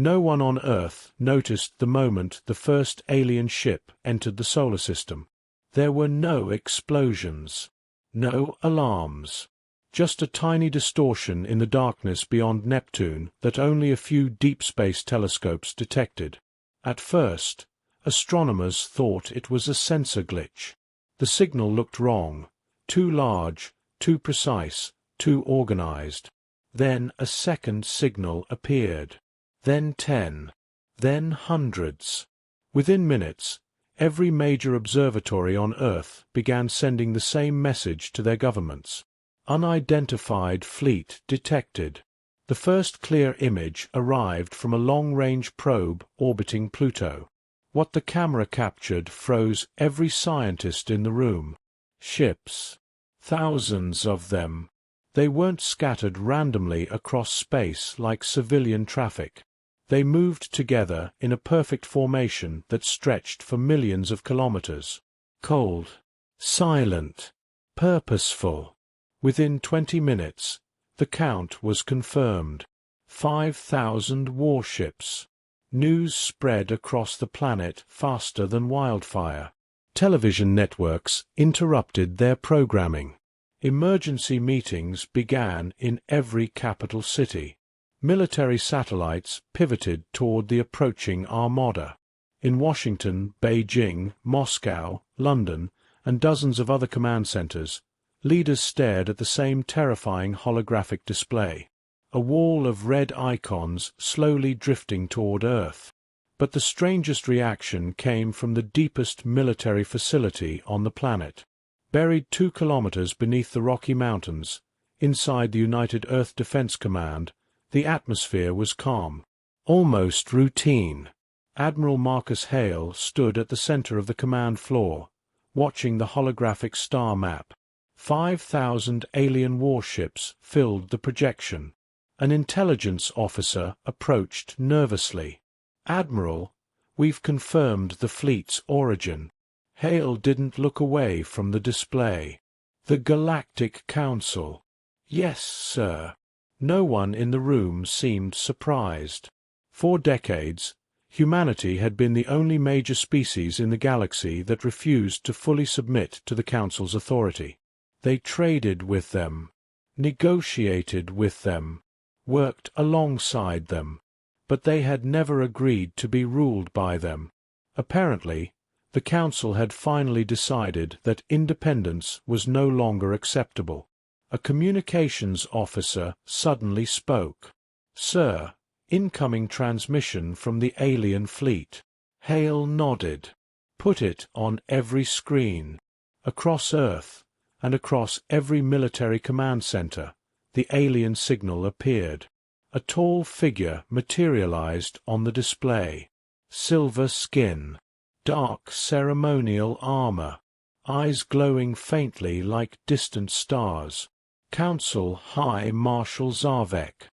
No one on Earth noticed the moment the first alien ship entered the solar system. There were no explosions, no alarms, just a tiny distortion in the darkness beyond Neptune that only a few deep space telescopes detected. At first, astronomers thought it was a sensor glitch. The signal looked wrong, too large, too precise, too organized. Then a second signal appeared. Then 10. Then hundreds. Within minutes, every major observatory on Earth began sending the same message to their governments. Unidentified fleet detected. The first clear image arrived from a long-range probe orbiting Pluto. What the camera captured froze every scientist in the room. Ships. Thousands of them. They weren't scattered randomly across space like civilian traffic. They moved together in a perfect formation that stretched for millions of kilometers. Cold, silent, purposeful. Within 20 minutes, the count was confirmed. 5,000 warships. News spread across the planet faster than wildfire. Television networks interrupted their programming. Emergency meetings began in every capital city. Military satellites pivoted toward the approaching armada. In Washington, Beijing, Moscow, London, and dozens of other command centers, leaders stared at the same terrifying holographic display. A wall of red icons slowly drifting toward Earth. But the strangest reaction came from the deepest military facility on the planet. Buried 2 kilometers beneath the Rocky Mountains, inside the United Earth Defense Command, the atmosphere was calm, almost routine. Admiral Marcus Hale stood at the center of the command floor, watching the holographic star map. 5,000 alien warships filled the projection. An intelligence officer approached nervously. "Admiral, we've confirmed the fleet's origin." Hale didn't look away from the display. "The Galactic Council." "Yes, sir." No one in the room seemed surprised. For decades, humanity had been the only major species in the galaxy that refused to fully submit to the Council's authority. They traded with them, negotiated with them, worked alongside them, but they had never agreed to be ruled by them. Apparently, the Council had finally decided that independence was no longer acceptable. A communications officer suddenly spoke. "Sir, incoming transmission from the alien fleet." Hale nodded. "Put it on every screen." Across Earth, and across every military command center, the alien signal appeared. A tall figure materialized on the display. Silver skin, dark ceremonial armor, eyes glowing faintly like distant stars. Council High Marshal Zarvek.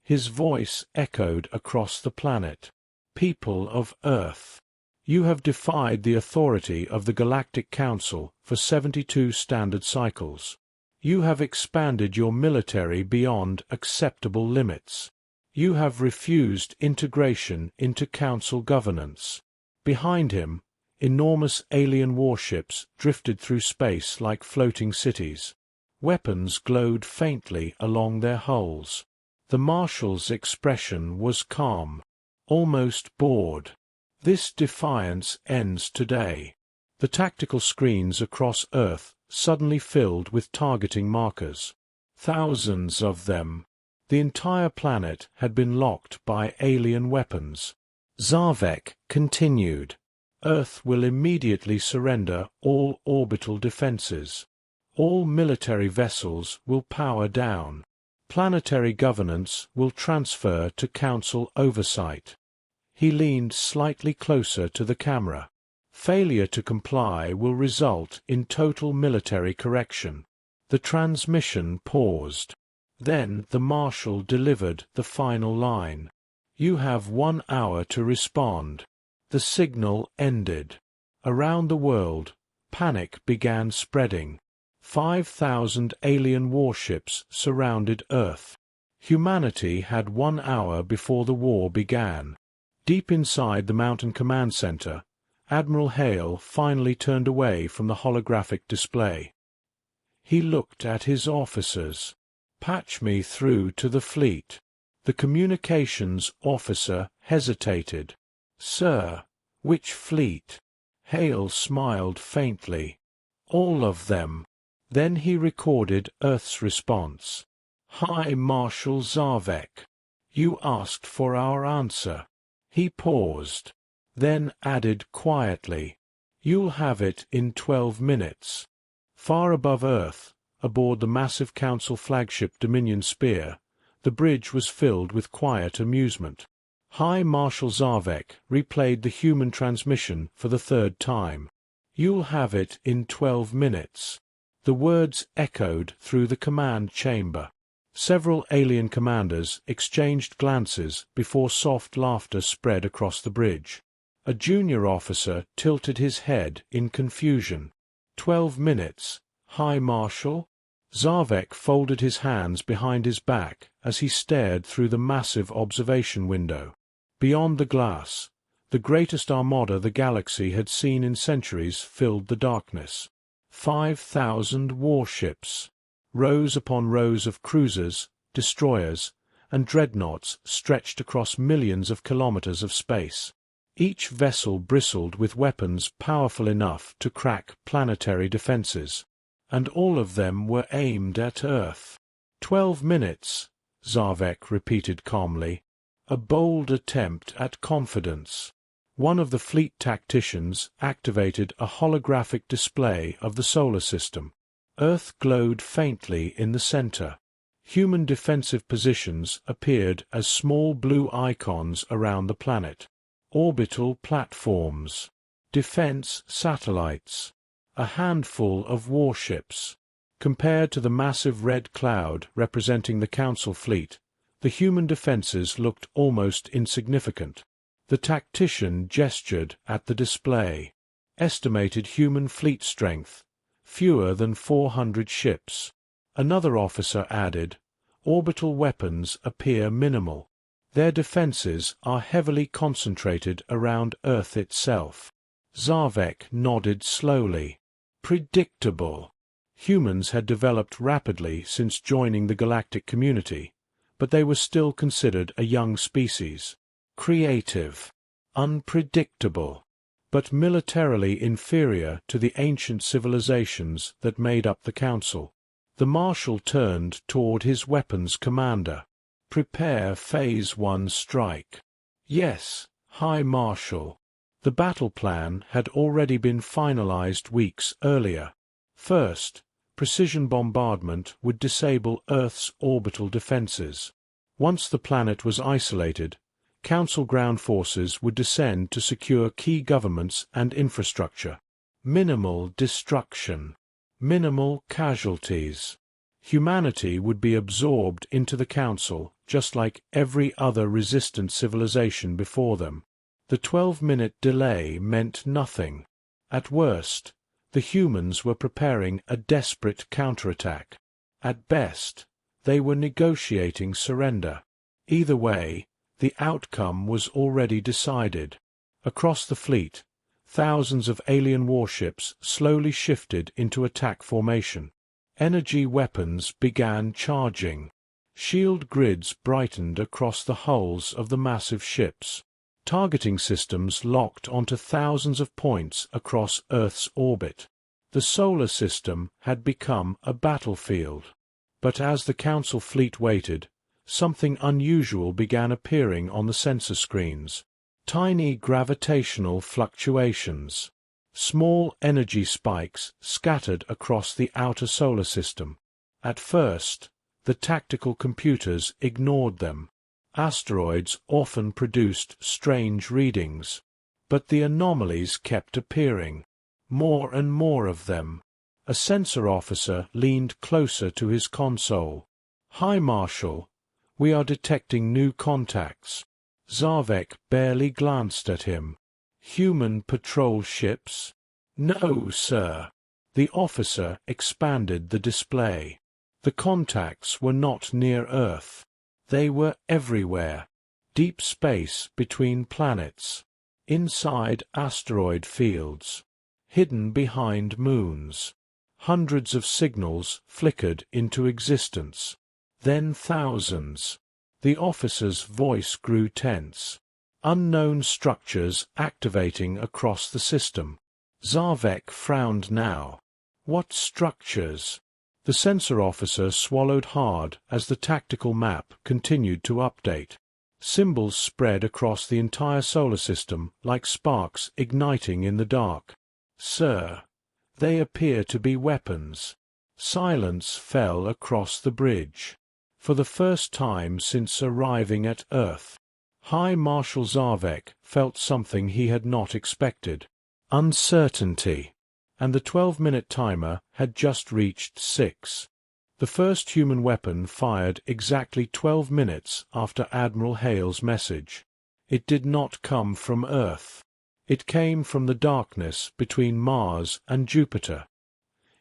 His voice echoed across the planet. "People of Earth, you have defied the authority of the Galactic Council for 72 standard cycles. You have expanded your military beyond acceptable limits. You have refused integration into Council governance." Behind him, enormous alien warships drifted through space like floating cities. Weapons glowed faintly along their hulls. The Marshal's expression was calm, almost bored. "This defiance ends today." The tactical screens across Earth suddenly filled with targeting markers. Thousands of them. The entire planet had been locked by alien weapons. Zarvek continued. "Earth will immediately surrender all orbital defenses. All military vessels will power down. Planetary governance will transfer to Council oversight." He leaned slightly closer to the camera. "Failure to comply will result in total military correction." The transmission paused. Then the Marshal delivered the final line. "You have 1 hour to respond." The signal ended. Around the world, panic began spreading. 5,000 alien warships surrounded Earth. Humanity had 1 hour before the war began. Deep inside the Mountain Command Center, Admiral Hale finally turned away from the holographic display. He looked at his officers. "Patch me through to the fleet." The communications officer hesitated. "Sir, which fleet?" Hale smiled faintly. "All of them." Then he recorded Earth's response. "High Marshal Zarvek, you asked for our answer." He paused, then added quietly, "You'll have it in 12 minutes." Far above Earth, aboard the massive Council flagship Dominion Spear, the bridge was filled with quiet amusement. High Marshal Zarvek replayed the human transmission for the 3rd time. "You'll have it in 12 minutes." The words echoed through the command chamber. Several alien commanders exchanged glances before soft laughter spread across the bridge. A junior officer tilted his head in confusion. 12 minutes, High Marshal?" Zarvek folded his hands behind his back as he stared through the massive observation window. Beyond the glass, the greatest armada the galaxy had seen in centuries filled the darkness. 5,000 warships. Rows upon rows of cruisers, destroyers, and dreadnoughts stretched across millions of kilometers of space. Each vessel bristled with weapons powerful enough to crack planetary defenses, and all of them were aimed at Earth. 12 minutes, Zarvek repeated calmly. A bold attempt at confidence. One of the fleet tacticians activated a holographic display of the solar system. Earth glowed faintly in the center. Human defensive positions appeared as small blue icons around the planet. Orbital platforms. Defense satellites. A handful of warships. Compared to the massive red cloud representing the Council fleet, the human defenses looked almost insignificant. The tactician gestured at the display. Estimated human fleet strength. Fewer than 400 ships. Another officer added, "Orbital weapons appear minimal. Their defenses are heavily concentrated around Earth itself." Zarvek nodded slowly. Predictable. Humans had developed rapidly since joining the galactic community, but they were still considered a young species. Creative. Unpredictable. But militarily inferior to the ancient civilizations that made up the Council. The Marshal turned toward his weapons commander. "Prepare Phase 1 strike." "Yes, High Marshal." The battle plan had already been finalized weeks earlier. First, precision bombardment would disable Earth's orbital defenses. Once the planet was isolated, Council ground forces would descend to secure key governments and infrastructure. Minimal destruction. Minimal casualties. Humanity would be absorbed into the Council just like every other resistant civilization before them. The 12-minute delay meant nothing. At worst, the humans were preparing a desperate counterattack. At best, they were negotiating surrender. Either way, the outcome was already decided. Across the fleet, thousands of alien warships slowly shifted into attack formation. Energy weapons began charging. Shield grids brightened across the hulls of the massive ships. Targeting systems locked onto thousands of points across Earth's orbit. The solar system had become a battlefield. But as the Council fleet waited, something unusual began appearing on the sensor screens. Tiny gravitational fluctuations. Small energy spikes scattered across the outer solar system. At first, the tactical computers ignored them. Asteroids often produced strange readings. But the anomalies kept appearing. More and more of them. A sensor officer leaned closer to his console. "High Marshal, we are detecting new contacts." Zarvek barely glanced at him. "Human patrol ships?" "No, sir." The officer expanded the display. The contacts were not near Earth. They were everywhere. Deep space between planets. Inside asteroid fields. Hidden behind moons. Hundreds of signals flickered into existence. Then thousands. The officer's voice grew tense. Unknown structures activating across the system. Zarvek frowned now. What structures? The sensor officer swallowed hard as the tactical map continued to update. Symbols spread across the entire solar system like sparks igniting in the dark. Sir, they appear to be weapons. Silence fell across the bridge. For the first time since arriving at Earth, High Marshal Zarvek felt something he had not expected. Uncertainty. And the 12-minute timer had just reached 6. The first human weapon fired exactly 12 minutes after Admiral Hale's message. It did not come from Earth. It came from the darkness between Mars and Jupiter.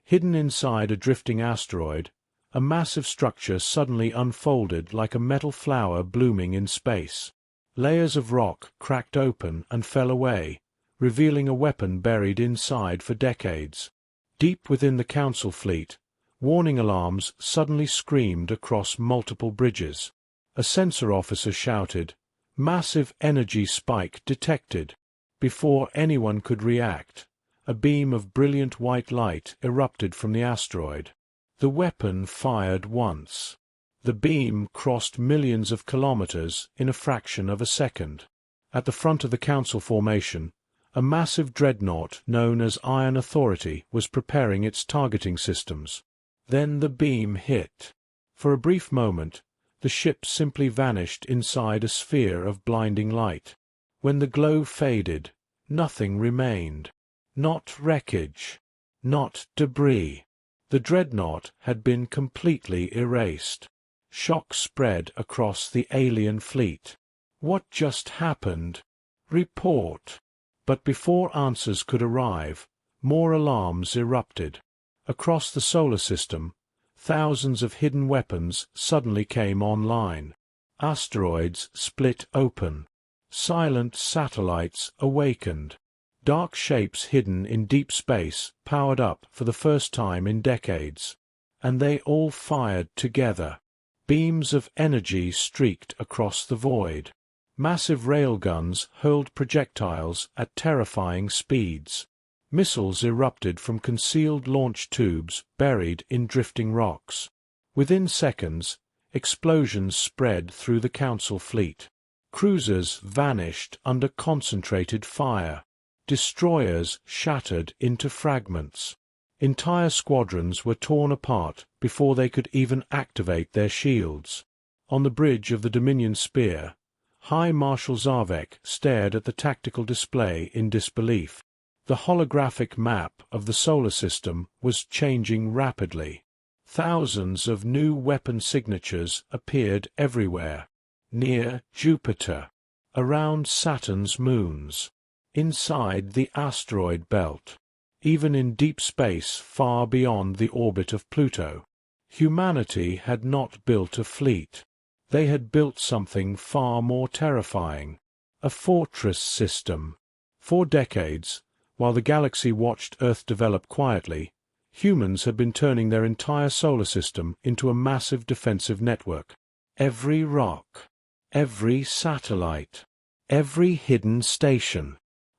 Hidden inside a drifting asteroid, a massive structure suddenly unfolded like a metal flower blooming in space. Layers of rock cracked open and fell away, revealing a weapon buried inside for decades. Deep within the Council fleet, warning alarms suddenly screamed across multiple bridges. A sensor officer shouted, "Massive energy spike detected." Before anyone could react, a beam of brilliant white light erupted from the asteroid. The weapon fired once. The beam crossed millions of kilometers in a fraction of a second. At the front of the Council formation, a massive dreadnought known as Iron Authority was preparing its targeting systems. Then the beam hit. For a brief moment, the ship simply vanished inside a sphere of blinding light. When the glow faded, nothing remained. Not wreckage. Not debris. The dreadnought had been completely erased. Shock spread across the alien fleet. What just happened? Report. But before answers could arrive, more alarms erupted. Across the solar system, thousands of hidden weapons suddenly came online. Asteroids split open. Silent satellites awakened. Dark shapes hidden in deep space powered up for the first time in decades. And they all fired together. Beams of energy streaked across the void. Massive railguns hurled projectiles at terrifying speeds. Missiles erupted from concealed launch tubes buried in drifting rocks. Within seconds, explosions spread through the Council fleet. Cruisers vanished under concentrated fire. Destroyers shattered into fragments. Entire squadrons were torn apart before they could even activate their shields. On the bridge of the Dominion Spear, High Marshal Zarvek stared at the tactical display in disbelief. The holographic map of the solar system was changing rapidly. Thousands of new weapon signatures appeared everywhere. Near Jupiter, around Saturn's moons, inside the asteroid belt, even in deep space far beyond the orbit of Pluto. Humanity had not built a fleet. They had built something far more terrifying, a fortress system. For decades, while the galaxy watched Earth develop quietly, humans had been turning their entire solar system into a massive defensive network. Every rock, every satellite, every hidden station,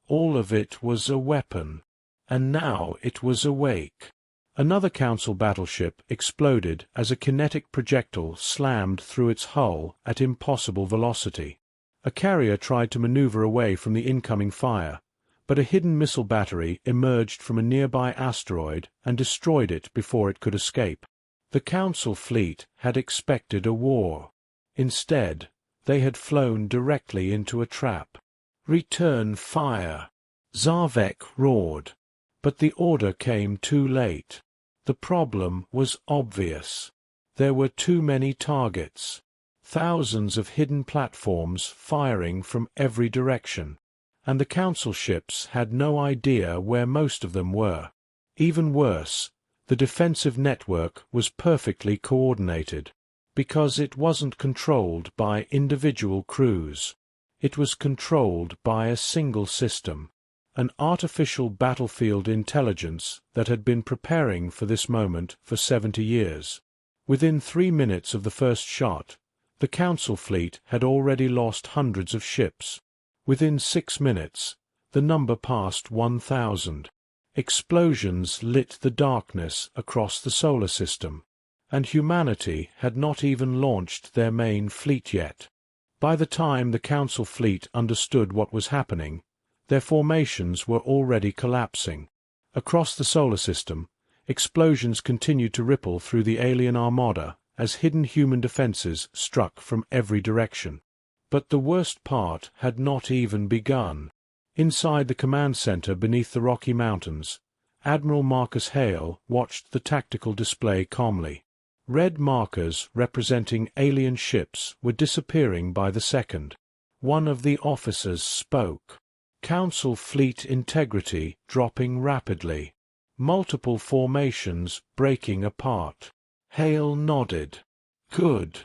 all of it was a weapon. And now it was awake. Another Council battleship exploded as a kinetic projectile slammed through its hull at impossible velocity. A carrier tried to maneuver away from the incoming fire, but a hidden missile battery emerged from a nearby asteroid and destroyed it before it could escape. The Council fleet had expected a war. Instead, they had flown directly into a trap. "Return fire!" Zarvek roared. But the order came too late. The problem was obvious. There were too many targets. Thousands of hidden platforms firing from every direction. And the Council ships had no idea where most of them were. Even worse, the defensive network was perfectly coordinated. because it wasn't controlled by individual crews. It was controlled by a single system, an artificial battlefield intelligence that had been preparing for this moment for 70 years. Within 3 minutes of the first shot, the Council fleet had already lost hundreds of ships. Within 6 minutes, the number passed 1,000. Explosions lit the darkness across the solar system, and humanity had not even launched their main fleet yet. By the time the Council fleet understood what was happening, their formations were already collapsing. Across the solar system, explosions continued to ripple through the alien armada as hidden human defenses struck from every direction. But the worst part had not even begun. Inside the command center beneath the Rocky Mountains, Admiral Marcus Hale watched the tactical display calmly. Red markers representing alien ships were disappearing by the second. One of the officers spoke. Council fleet integrity dropping rapidly. Multiple formations breaking apart. Hale nodded. Good.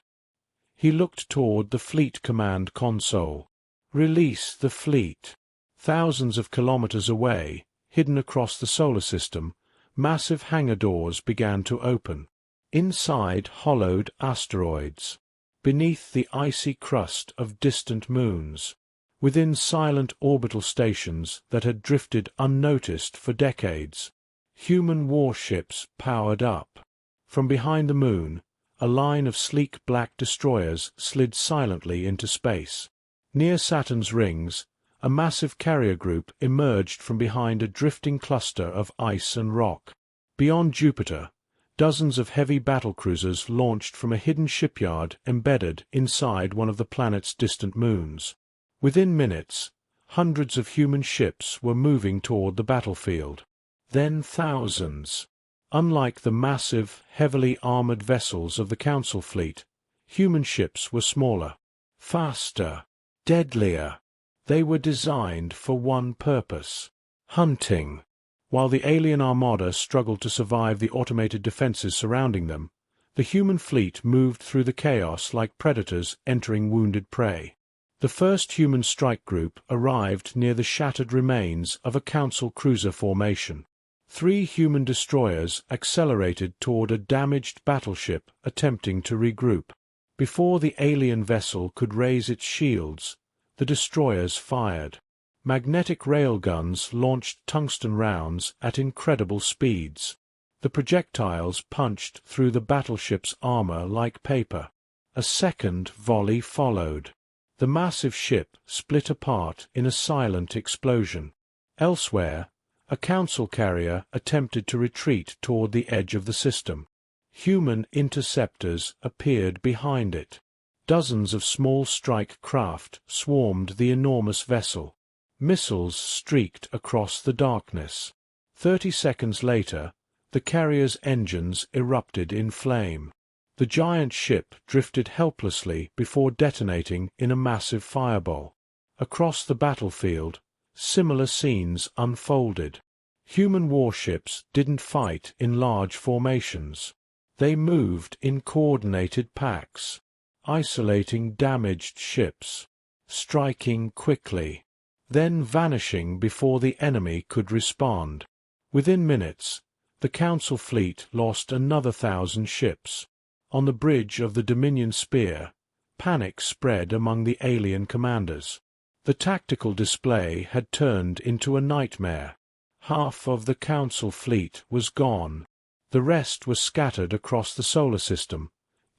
He looked toward the fleet command console. Release the fleet. Thousands of kilometers away, hidden across the solar system, massive hangar doors began to open. Inside hollowed asteroids. Beneath the icy crust of distant moons. Within silent orbital stations that had drifted unnoticed for decades. Human warships powered up. From behind the moon, a line of sleek black destroyers slid silently into space. Near Saturn's rings, a massive carrier group emerged from behind a drifting cluster of ice and rock. Beyond Jupiter, dozens of heavy battlecruisers launched from a hidden shipyard embedded inside one of the planet's distant moons. Within minutes, hundreds of human ships were moving toward the battlefield. Then thousands. Unlike the massive, heavily armored vessels of the Council fleet, human ships were smaller, faster, deadlier. They were designed for one purpose: hunting. While the alien armada struggled to survive the automated defenses surrounding them, the human fleet moved through the chaos like predators entering wounded prey. The first human strike group arrived near the shattered remains of a Council cruiser formation. 3 human destroyers accelerated toward a damaged battleship attempting to regroup. Before the alien vessel could raise its shields, the destroyers fired. Magnetic railguns launched tungsten rounds at incredible speeds. The projectiles punched through the battleship's armor like paper. A second volley followed. The massive ship split apart in a silent explosion. Elsewhere, a Council carrier attempted to retreat toward the edge of the system. Human interceptors appeared behind it. Dozens of small strike craft swarmed the enormous vessel. Missiles streaked across the darkness. 30 seconds later, the carrier's engines erupted in flame. The giant ship drifted helplessly before detonating in a massive fireball. Across the battlefield, similar scenes unfolded. Human warships didn't fight in large formations. They moved in coordinated packs, isolating damaged ships, striking quickly, then vanishing before the enemy could respond. Within minutes, the Council fleet lost another 1,000 ships. On the bridge of the Dominion Spear, panic spread among the alien commanders. The tactical display had turned into a nightmare. Half of the Council fleet was gone. The rest was scattered across the solar system,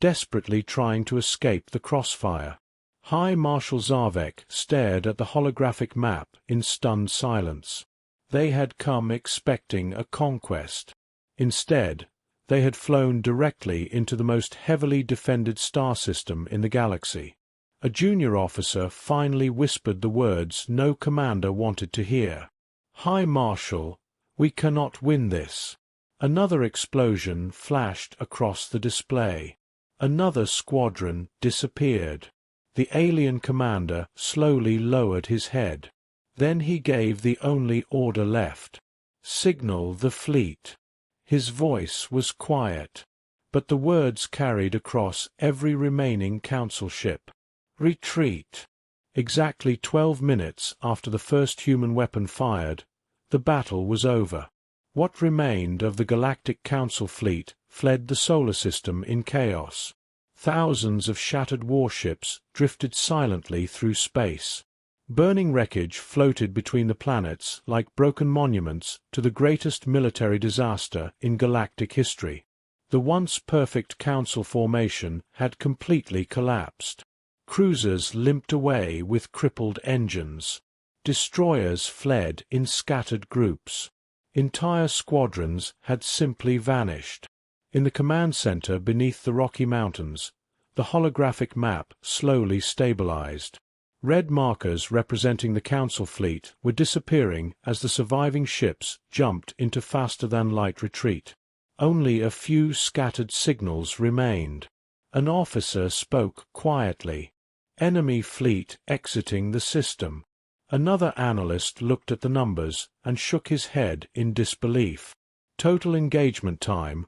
desperately trying to escape the crossfire. High Marshal Zarvek stared at the holographic map in stunned silence. They had come expecting a conquest. Instead, they had flown directly into the most heavily defended star system in the galaxy. A junior officer finally whispered the words no commander wanted to hear. "High Marshal, we cannot win this." Another explosion flashed across the display. Another squadron disappeared. The alien commander slowly lowered his head. Then he gave the only order left. "Signal the fleet." His voice was quiet. but the words carried across every remaining Council ship. Retreat. Exactly 12 minutes after the first human weapon fired, the battle was over. What remained of the Galactic Council fleet fled the solar system in chaos. Thousands of shattered warships drifted silently through space. Burning wreckage floated between the planets like broken monuments to the greatest military disaster in galactic history. The once perfect Council formation had completely collapsed. Cruisers limped away with crippled engines. Destroyers fled in scattered groups. Entire squadrons had simply vanished. In the command center beneath the Rocky Mountains, the holographic map slowly stabilized. Red markers representing the Council fleet were disappearing as the surviving ships jumped into faster-than-light retreat. Only a few scattered signals remained. An officer spoke quietly. Enemy fleet exiting the system. Another analyst looked at the numbers and shook his head in disbelief. Total engagement time,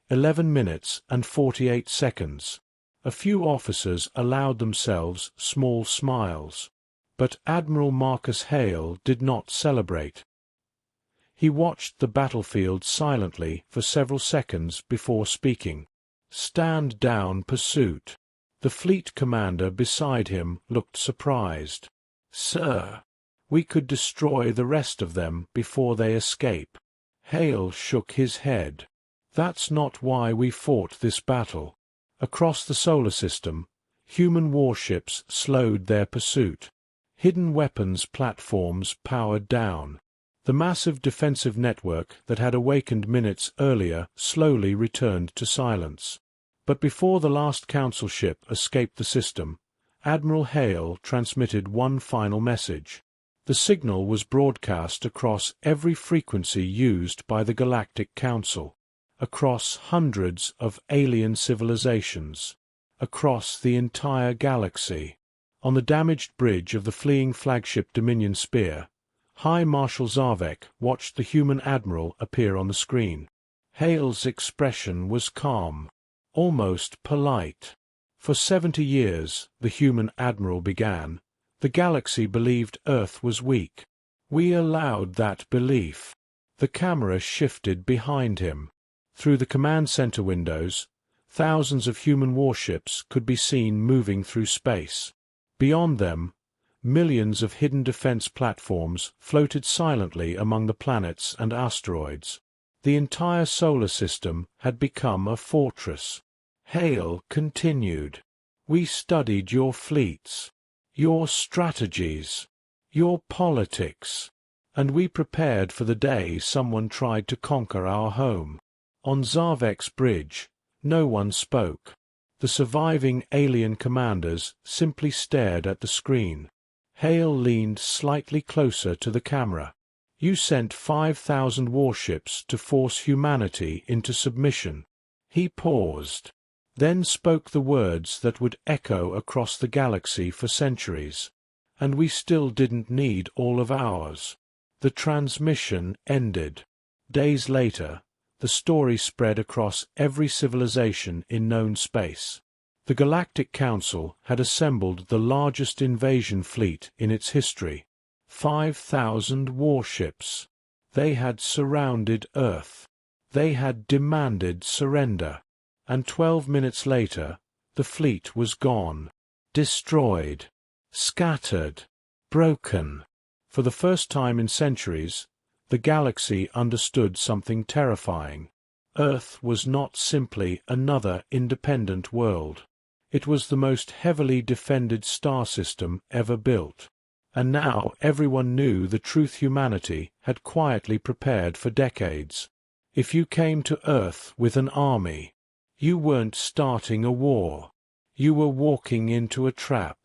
11 minutes and 48 seconds. A few officers allowed themselves small smiles. But Admiral Marcus Hale did not celebrate. He watched the battlefield silently for several seconds before speaking. "Stand down, pursuit." The fleet commander beside him looked surprised. "Sir, we could destroy the rest of them before they escape." Hale shook his head. "That's not why we fought this battle." Across the solar system, human warships slowed their pursuit. Hidden weapons platforms powered down. The massive defensive network that had awakened minutes earlier slowly returned to silence. But before the last Council ship escaped the system, Admiral Hale transmitted one final message. The signal was broadcast across every frequency used by the Galactic Council, across hundreds of alien civilizations, across the entire galaxy. On the damaged bridge of the fleeing flagship Dominion Spear, High Marshal Zarvek watched the human admiral appear on the screen. Hale's expression was calm, almost polite. For 70 years, the human admiral began, the galaxy believed Earth was weak. We allowed that belief. The camera shifted behind him. Through the command center windows, thousands of human warships could be seen moving through space. Beyond them, millions of hidden defense platforms floated silently among the planets and asteroids. The entire solar system had become a fortress. Hale continued. "We studied your fleets, your strategies, your politics, and we prepared for the day someone tried to conquer our home." On Zarvek's bridge, no one spoke. The surviving alien commanders simply stared at the screen. Hale leaned slightly closer to the camera. "You sent 5,000 warships to force humanity into submission." He paused, then spoke the words that would echo across the galaxy for centuries. "And we still didn't need all of ours." The transmission ended. Days later, the story spread across every civilization in known space. The Galactic Council had assembled the largest invasion fleet in its history. 5,000 warships. They had surrounded Earth. They had demanded surrender. And 12 minutes later, the fleet was gone. Destroyed. Scattered. Broken. For the first time in centuries, the galaxy understood something terrifying. Earth was not simply another independent world. It was the most heavily defended star system ever built. And now everyone knew the truth humanity had quietly prepared for decades. If you came to Earth with an army, you weren't starting a war. You were walking into a trap.